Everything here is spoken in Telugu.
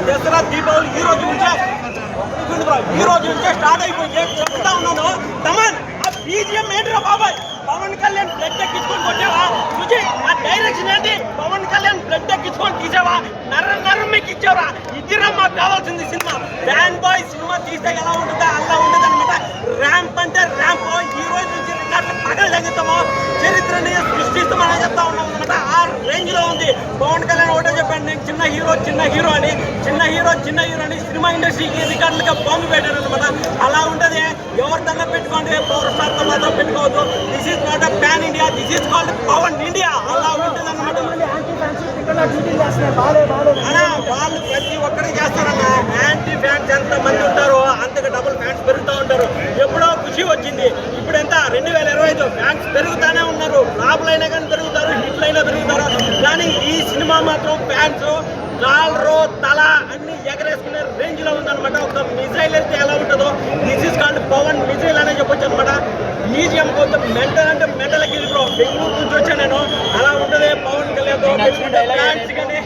దసరా దీపావళి ఈ రోజు నుంచే స్టార్ట్ అయిపోయింది. చెప్తా ఉన్నాను తమన్ ఆ బీజిఎం ఏంటిరా బాబాయ్, పవన్ కళ్యాణ్ బ్లడ్ ఎక్కించుకొని కొట్టావా? సుజీ ఆ డైరెక్షన్ ఏంటి? పవన్ కళ్యాణ్ బ్లడ్ ఎక్కించుకొని తీసావా? నరం ఎక్కించావరా? ఇదిరా మాకు కావాల్సింది సినిమా. ఫ్యాన్ బాయ్ సినిమా తీస్తే ఎలా ఉంటుందో అలా ఉంటుంది అనమాట. ర్యాంప్ అంటే ర్యాంప్. ఈ రోజు నుంచి రికార్డులు పగలు తగ్గుతామో చరిత్రని సృష్టిస్తామని చెప్తా ఉన్నాం అనమాట. ఆ రేంజ్ లో ఉంది. పవన్ కళ్యాణ్ ఒకటే చెప్పాడు, నేను చిన్న హీరో అని సినిమా ఇండస్ట్రీకి రికార్డులుగా బాంబు పెట్టారు అనమాట. అలా ఉంటది. ఎవరు దండ పెట్టుకోండి, పవర్ స్టార్ తో మాత్రం పెట్టుకోవద్దు. This is not pan India, this is called Pawan India. అలా ఉంటుంది అనమాట. వాళ్ళు ప్రతి ఒక్కరికి చేస్తారన్న. యాంటీ ఫ్యాన్స్ ఎంత మంది ఉంటారో అంతకు డబుల్ ఫ్యాన్స్ పెరుగుతూ ఉంటారు. ఎప్పుడో ఖుషి వచ్చింది, ఇప్పుడు ఎంత 2025 ఫ్యాన్స్ పెరుగుతానే ఉన్నారు. ఫ్లాపులు అయినా కానీ పెరుగుతారు, హిట్లు అయినా పెరుగుతారు. కానీ ఈ సినిమా మాత్రం ఫ్యాన్స్ కాళ్ళు తల అన్ని ఎగరేసుకునే రేంజ్ లో ఉందన్నమాట. ఒక మిసైల్ అయితే ఎలా ఉంటుందో this is called Pawan missile అనే చెప్పొచ్చు అనమాట. మ్యూజియం కొంచెం మెంటల్ అంటే మెంటల్ ఎక్కింది బ్రో. బెంగళూరు నుంచి వచ్చాను నేను. అలా ఉంటుంది పవన్ కళ్యాణ్ ఫ్యాన్స్ కానీ